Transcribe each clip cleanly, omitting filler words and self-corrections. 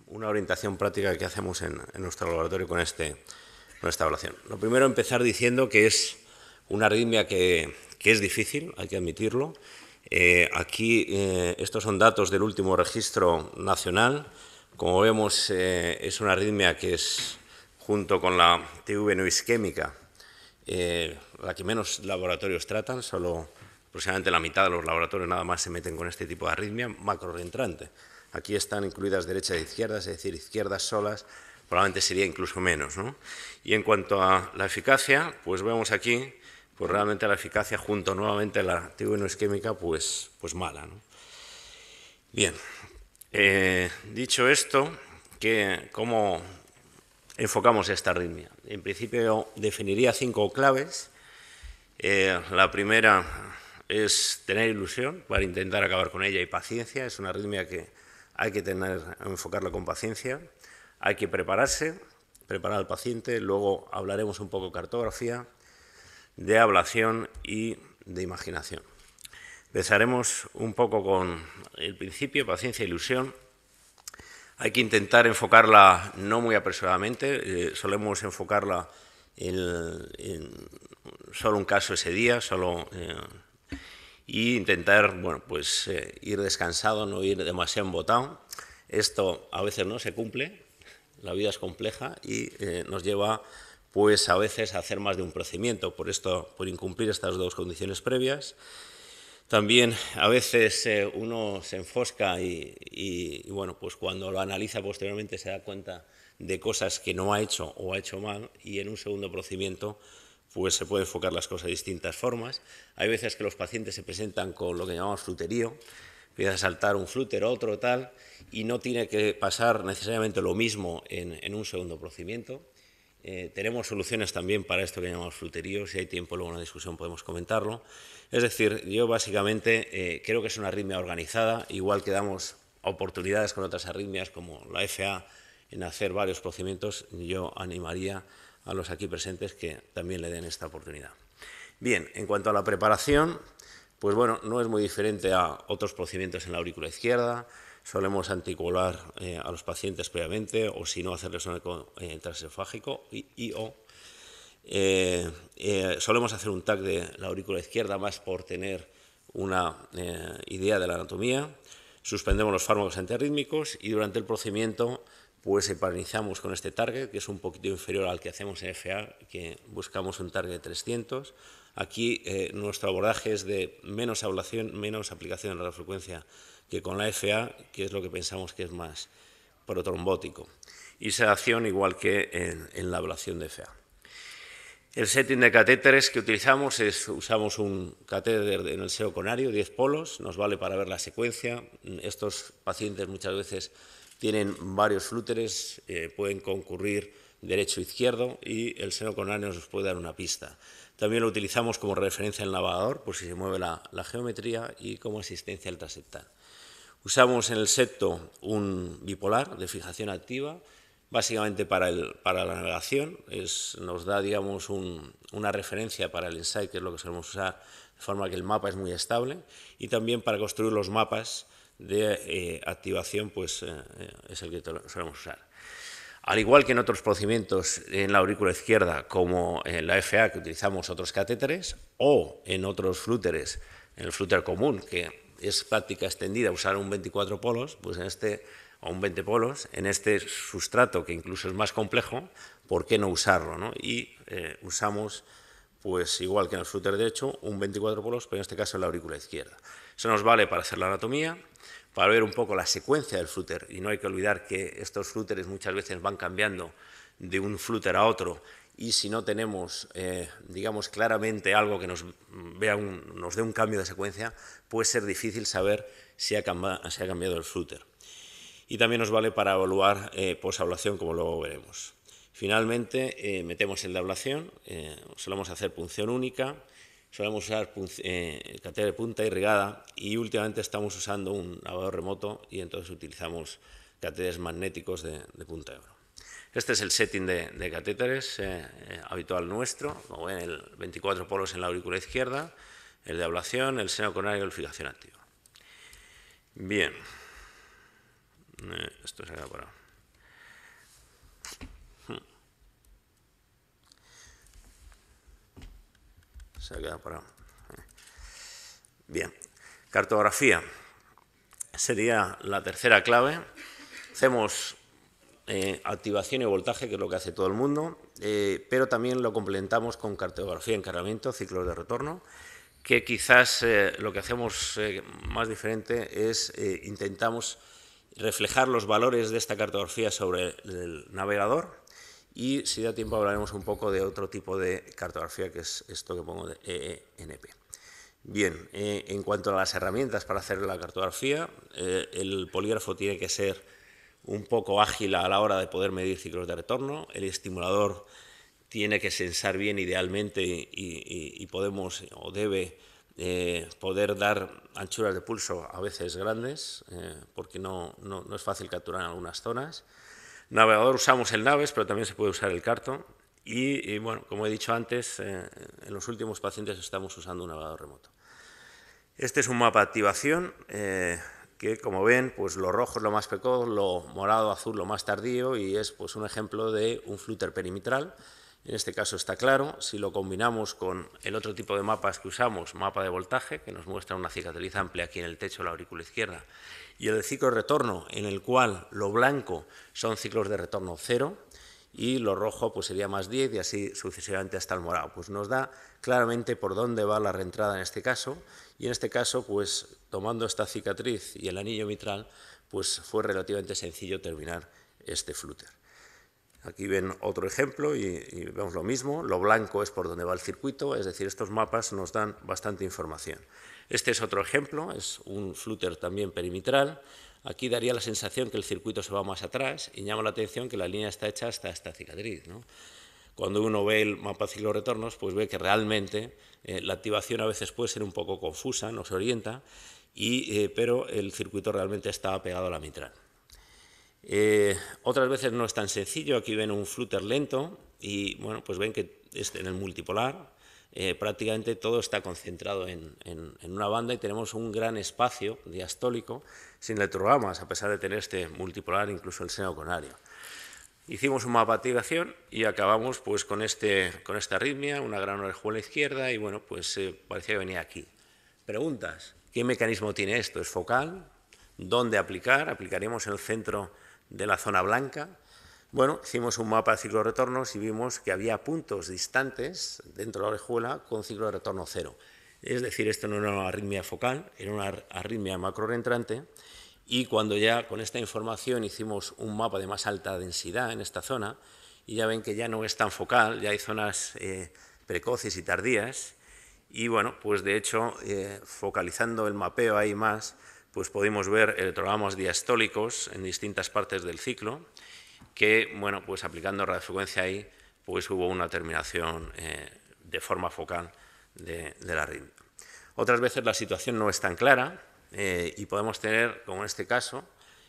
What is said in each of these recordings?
una orientación práctica que hacemos en nuestro laboratorio con esta evaluación. Lo primero, empezar diciendo que es una arritmia que es difícil, hay que admitirlo. Aquí estos son datos del último registro nacional. Como vemos, es una arritmia que es, junto con la TV no isquémica, la que menos laboratorios tratan. Solo aproximadamente la mitad de los laboratorios nada más se meten con este tipo de arritmia macroreentrante. Aquí están incluidas derechas e izquierdas, es decir, izquierdas solas, probablemente sería incluso menos, ¿no? Y en cuanto a la eficacia, pues vemos aquí, pues realmente la eficacia junto nuevamente a la TV no isquémica, pues mala, ¿no? Bien, dicho esto, ¿cómo enfocamos esta arritmia? En principio definiría 5 claves. La primera es tener ilusión para intentar acabar con ella y paciencia. Es una arritmia que hay que enfocarla con paciencia. Hay que prepararse, preparar al paciente. Luego hablaremos un poco de cartografía, de ablación y de imaginación. Empezaremos un poco con el principio, paciencia e ilusión. Hay que intentar enfocarla no muy apresuradamente. Solemos enfocarla en solo un caso ese día, y intentar, bueno, pues ir descansado, no ir demasiado embotado. Esto a veces no se cumple, la vida es compleja y nos lleva, pues a veces a hacer más de un procedimiento, por incumplir estas dos condiciones previas. También a veces uno se enfosca y bueno, pues cuando lo analiza posteriormente se da cuenta de cosas que no ha hecho o ha hecho mal, y en un segundo procedimiento pues se puede enfocar las cosas de distintas formas. Hay veces que los pacientes se presentan con lo que llamamos fluterío, empieza a saltar un flúter, otro tal, y no tiene que pasar necesariamente lo mismo en un segundo procedimiento. Tenemos soluciones también para esto que llamamos fluterío. Si hay tiempo luego en la discusión podemos comentarlo. Es decir, yo básicamente creo que es una arritmia organizada, igual que damos oportunidades con otras arritmias como la FA en hacer varios procedimientos. Yo animaría a los aquí presentes que también le den esta oportunidad. Bien, en cuanto a la preparación, pues bueno, no es muy diferente a otros procedimientos en la aurícula izquierda. Solemos anticoagular a los pacientes previamente, o si no, hacerles un eco transesofágico solemos hacer un TAC de la aurícula izquierda más por tener una idea de la anatomía. Suspendemos los fármacos antiarrítmicos y durante el procedimiento pues heparinizamos con este target, que es un poquito inferior al que hacemos en FA, que buscamos un target de 300. Aquí nuestro abordaje es de menos ablación, menos aplicación de radiofrecuencia que con la FA, que es lo que pensamos que es más protrombótico. Y sedación igual que en la ablación de FA. El setting de catéteres que utilizamos usamos un catéter en el seno coronario, 10 polos, nos vale para ver la secuencia. Estos pacientes muchas veces tienen varios flúteres, pueden concurrir derecho e izquierdo, y el seno coronario nos puede dar una pista. También lo utilizamos como referencia en el lavador, por si se mueve la geometría, y como asistencia al transeptal. Usamos en el septo un bipolar de fijación activa, básicamente para la navegación. Nos da, digamos, una referencia para el insight, que es lo que solemos usar, de forma que el mapa es muy estable, y también para construir los mapas de activación, pues es el que solemos usar. Al igual que en otros procedimientos en la aurícula izquierda, como en la FA, que utilizamos otros catéteres, o en otros flúteres, en el flúter común, que es práctica extendida usar un 24 polos, pues o un 20 polos, en este sustrato, que incluso es más complejo, ¿por qué no usarlo, no? Y usamos, pues igual que en el flúter derecho, un 24 polos, pero en este caso en la aurícula izquierda. Eso nos vale para hacer la anatomía, para ver un poco la secuencia del flúter, y no hay que olvidar que estos flúteres muchas veces van cambiando de un flúter a otro, y si no tenemos, digamos, claramente algo que nos dé un cambio de secuencia, puede ser difícil saber si ha cambiado el flúter. Y también nos vale para evaluar posablación, como luego veremos. Finalmente, metemos el de ablación, solemos hacer punción única, solemos usar catéter de punta irrigada, y últimamente estamos usando un lavador remoto, y entonces utilizamos catéteres magnéticos de punta de oro. Este es el setting de catéteres habitual nuestro, como ven, el 24 polos en la aurícula izquierda, el de ablación, el seno coronario y la fijación activa. Bien, esto se ha quedado parado. Se ha quedado parado. Bien, cartografía sería la tercera clave. Hacemos activación y voltaje, que es lo que hace todo el mundo, pero también lo complementamos con cartografía, encargamiento, ciclos de retorno, que quizás lo que hacemos más diferente es intentamos reflejar los valores de esta cartografía sobre el navegador, y si da tiempo hablaremos un poco de otro tipo de cartografía, que es esto que pongo de EENP. Bien, en cuanto a las herramientas para hacer la cartografía, el polígrafo tiene que ser un poco ágil a la hora de poder medir ciclos de retorno, el estimulador tiene que sensar bien idealmente y podemos o debe poder dar anchuras de pulso a veces grandes, porque no es fácil capturar en algunas zonas. Navegador usamos el Naves, pero también se puede usar el Carto. Y bueno, como he dicho antes, en los últimos pacientes estamos usando un navegador remoto. Este es un mapa de activación que, como ven, pues lo rojo es lo más precoz, lo morado, azul lo más tardío, y es pues un ejemplo de un flúter perimetral. En este caso está claro. Si lo combinamos con el otro tipo de mapas que usamos, mapa de voltaje, que nos muestra una cicatriz amplia aquí en el techo de la aurícula izquierda, y el ciclo de retorno, en el cual lo blanco son ciclos de retorno 0, y lo rojo pues sería más 10 y así sucesivamente hasta el morado. Pues nos da claramente por dónde va la reentrada en este caso, y en este caso, pues tomando esta cicatriz y el anillo mitral, pues fue relativamente sencillo terminar este flúter. Aquí ven otro ejemplo y vemos lo mismo. Lo blanco es por donde va el circuito, es decir, estos mapas nos dan bastante información. Este es otro ejemplo, es un flúter también perimetral. Aquí daría la sensación que el circuito se va más atrás y llama la atención que la línea está hecha hasta esta cicatriz, ¿no? Cuando uno ve el mapa de ciclo-retornos, pues ve que realmente la activación a veces puede ser un poco confusa, no se orienta, pero el circuito realmente está pegado a la mitral. Otras veces no es tan sencillo. Aquí ven un flúter lento y bueno, pues ven que en el multipolar prácticamente todo está concentrado en una banda y tenemos un gran espacio diastólico sin electrogramas, a pesar de tener este multipolar incluso el seno coronario. Hicimos un mapa de activación y acabamos pues con esta arritmia, una gran orejuela izquierda, y bueno, pues parecía que venía aquí. Preguntas: ¿qué mecanismo tiene esto? ¿Es focal? ¿Dónde aplicar? ¿Aplicaríamos en el centro de la zona blanca? Bueno, hicimos un mapa de ciclo de retornos y vimos que había puntos distantes dentro de la orejuela con ciclo de retorno 0. Es decir, esto no era una arritmia focal, era una arritmia macroreentrante. Y cuando ya con esta información hicimos un mapa de más alta densidad en esta zona, y ya ven que ya no es tan focal, ya hay zonas precoces y tardías, y bueno, pues de hecho, focalizando el mapeo ahí más, pues pudimos ver electrogramas diastólicos en distintas partes del ciclo, que, bueno, pues aplicando radiofrecuencia ahí, pues hubo una terminación de forma focal de la arritmia. Otras veces la situación no es tan clara, y podemos tener, como en este caso,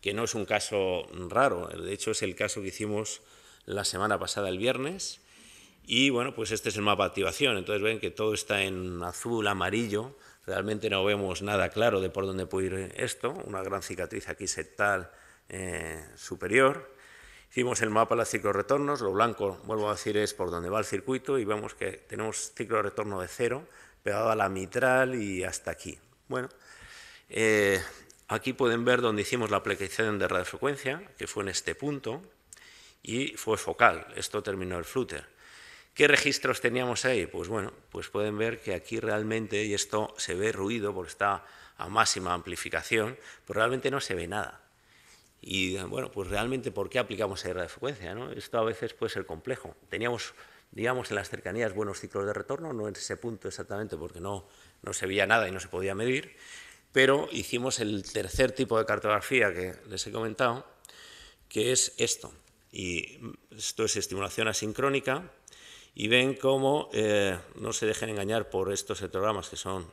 que no es un caso raro, de hecho es el caso que hicimos la semana pasada, el viernes, y bueno, pues este es el mapa de activación. Entonces ven que todo está en azul, amarillo, realmente no vemos nada claro de por dónde puede ir esto, una gran cicatriz aquí septal superior. Hicimos el mapa de los ciclos de retornos, lo blanco, vuelvo a decir, es por donde va el circuito, y vemos que tenemos ciclo de retorno de 0, pegado a la mitral y hasta aquí. Bueno, aquí pueden ver donde hicimos la aplicación de radiofrecuencia, que fue en este punto, y fue focal. Esto terminó el flúter. ¿Qué registros teníamos ahí? Pues bueno, pues pueden ver que aquí realmente, y esto se ve ruido porque está a máxima amplificación, pues realmente no se ve nada. Y bueno, pues realmente, ¿por qué aplicamos ahí radiofrecuencia, ¿no? Esto a veces puede ser complejo. Teníamos, digamos, en las cercanías buenos ciclos de retorno, no en ese punto exactamente porque no se veía nada y no se podía medir, pero hicimos el tercer tipo de cartografía que les he comentado, que es esto. Y esto es estimulación asincrónica, y ven cómo no se dejen engañar por estos electrogramas que son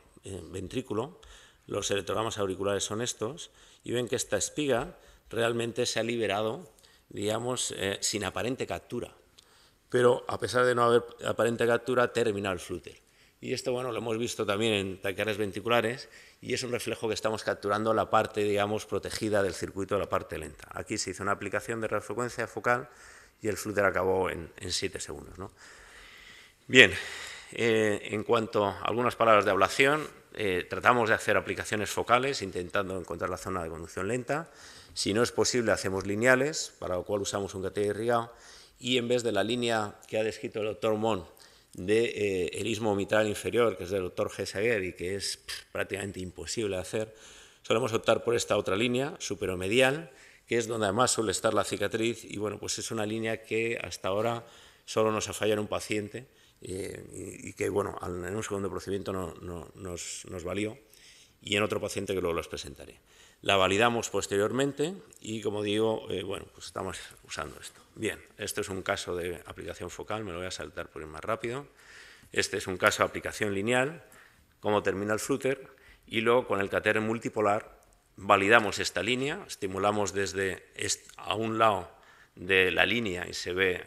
ventrículo. Los electrogramas auriculares son estos, y ven que esta espiga realmente se ha liberado, digamos, sin aparente captura. Pero a pesar de no haber aparente captura, termina el flúter. Y esto, bueno, lo hemos visto también en taquicardias ventriculares, y es un reflejo que estamos capturando la parte, digamos, protegida del circuito, la parte lenta. Aquí se hizo una aplicación de radiofrecuencia focal y el flúter acabó en 7 segundos, ¿no? Bien, en cuanto a algunas palabras de ablación, tratamos de hacer aplicaciones focales intentando encontrar la zona de conducción lenta. Si no es posible, hacemos lineales, para lo cual usamos un catéter irrigado, y en vez de la línea que ha descrito el doctor Mon del istmo mitral inferior, que es del doctor Gesaguer y que es prácticamente imposible de hacer, solemos optar por esta otra línea, superomedial, que es donde además suele estar la cicatriz, y bueno, pues es una línea que hasta ahora solo nos ha fallado en un paciente y que, bueno, en un segundo procedimiento nos valió, y en otro paciente que luego los presentaré. La validamos posteriormente y, como digo, bueno, pues estamos usando esto. Bien, este es un caso de aplicación focal, me lo voy a saltar por ir más rápido. Este es un caso de aplicación lineal, cómo termina el flúter, y luego con el catéter multipolar validamos esta línea, estimulamos desde a un lado de la línea y se ve,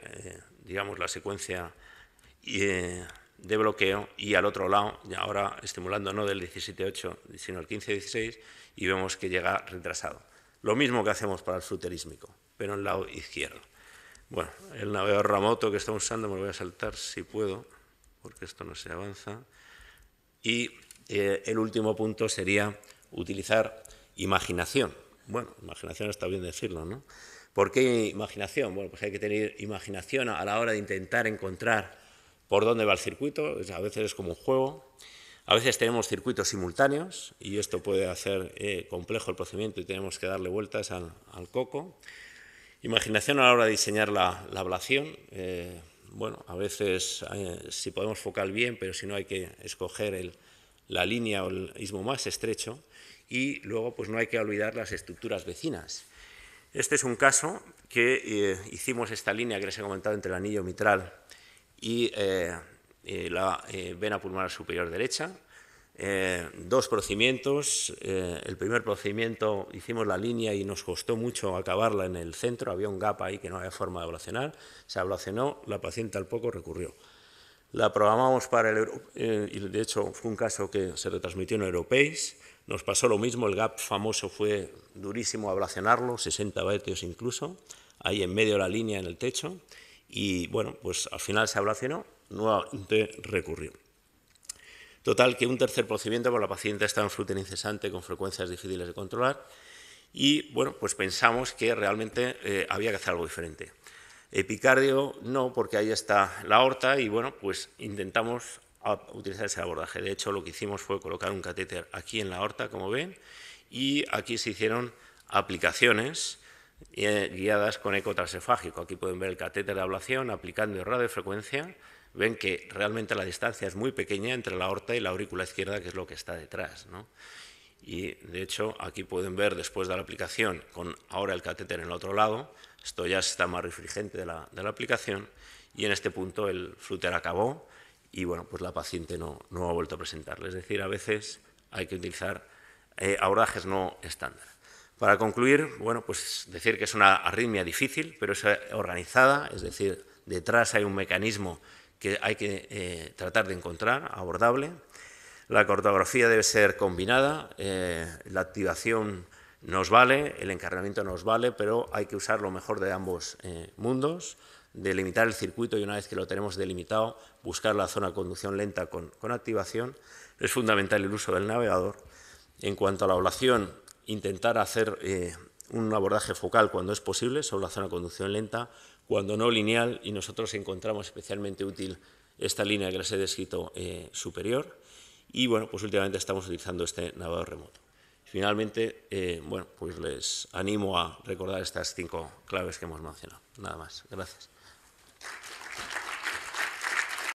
digamos, la secuencia de bloqueo, y al otro lado, y ahora estimulando no del 17-8, sino el 15-16, y vemos que llega retrasado. Lo mismo que hacemos para el flúter ísmico, pero en el lado izquierdo. Bueno, el navegador remoto que estamos usando me lo voy a saltar si puedo, porque esto no se avanza. Y el último punto sería utilizar imaginación. Bueno, imaginación está bien decirlo, ¿no? ¿Por qué imaginación? Bueno, pues hay que tener imaginación a la hora de intentar encontrar por dónde va el circuito. A veces es como un juego. A veces tenemos circuitos simultáneos y esto puede hacer complejo el procedimiento y tenemos que darle vueltas al coco. Imaginación a la hora de diseñar la ablación. Bueno, a veces si podemos focal bien, pero si no hay que escoger la línea o el istmo más estrecho, y luego pues no hay que olvidar las estructuras vecinas. Este es un caso que hicimos esta línea que les he comentado entre el anillo mitral y la vena pulmonar superior derecha. Dos procedimientos. El primer procedimiento hicimos la línea y nos costó mucho acabarla en el centro, había un gap ahí que no había forma de ablacionar, se ablacionó, la paciente al poco recurrió. La programamos para y de hecho fue un caso que se retransmitió en Europace, nos pasó lo mismo, el gap famoso fue durísimo ablacionarlo, 60 vatios incluso, ahí en medio de la línea en el techo, y bueno, pues al final se ablacionó, nuevamente recurrió. Total, que un tercer procedimiento, porque la paciente estaba en flúter incesante con frecuencias difíciles de controlar, y bueno, pues pensamos que realmente había que hacer algo diferente. Epicardio no, porque ahí está la aorta, y bueno, pues intentamos utilizar ese abordaje. De hecho, lo que hicimos fue colocar un catéter aquí en la aorta, como ven, y aquí se hicieron aplicaciones guiadas con eco transesofágico. Aquí pueden ver el catéter de ablación aplicando radiofrecuencia. Ven que realmente la distancia es muy pequeña entre la aorta y la aurícula izquierda, que es lo que está detrás, ¿no? Y de hecho aquí pueden ver después de la aplicación con ahora el catéter en el otro lado, esto ya está más refringente de la aplicación, y en este punto el flúter acabó y bueno, pues la paciente no ha vuelto a presentarle. Es decir, a veces hay que utilizar abordajes no estándar. Para concluir, bueno, pues decir que es una arritmia difícil, pero es organizada, es decir, detrás hay un mecanismo que hay que tratar de encontrar, abordable. La cortografía debe ser combinada, la activación nos vale, el encarnamiento nos vale, pero hay que usar lo mejor de ambos mundos, delimitar el circuito y una vez que lo tenemos delimitado, buscar la zona de conducción lenta con activación. Es fundamental el uso del navegador. En cuanto a la ablación, intentar hacer un abordaje focal cuando es posible sobre la zona de conducción lenta, cuando no lineal, y nosotros encontramos especialmente útil esta línea que les he descrito superior, y bueno, pues últimamente estamos utilizando este navegador remoto. Finalmente, bueno, pues les animo a recordar estas 5 claves que hemos mencionado. Nada más. Gracias.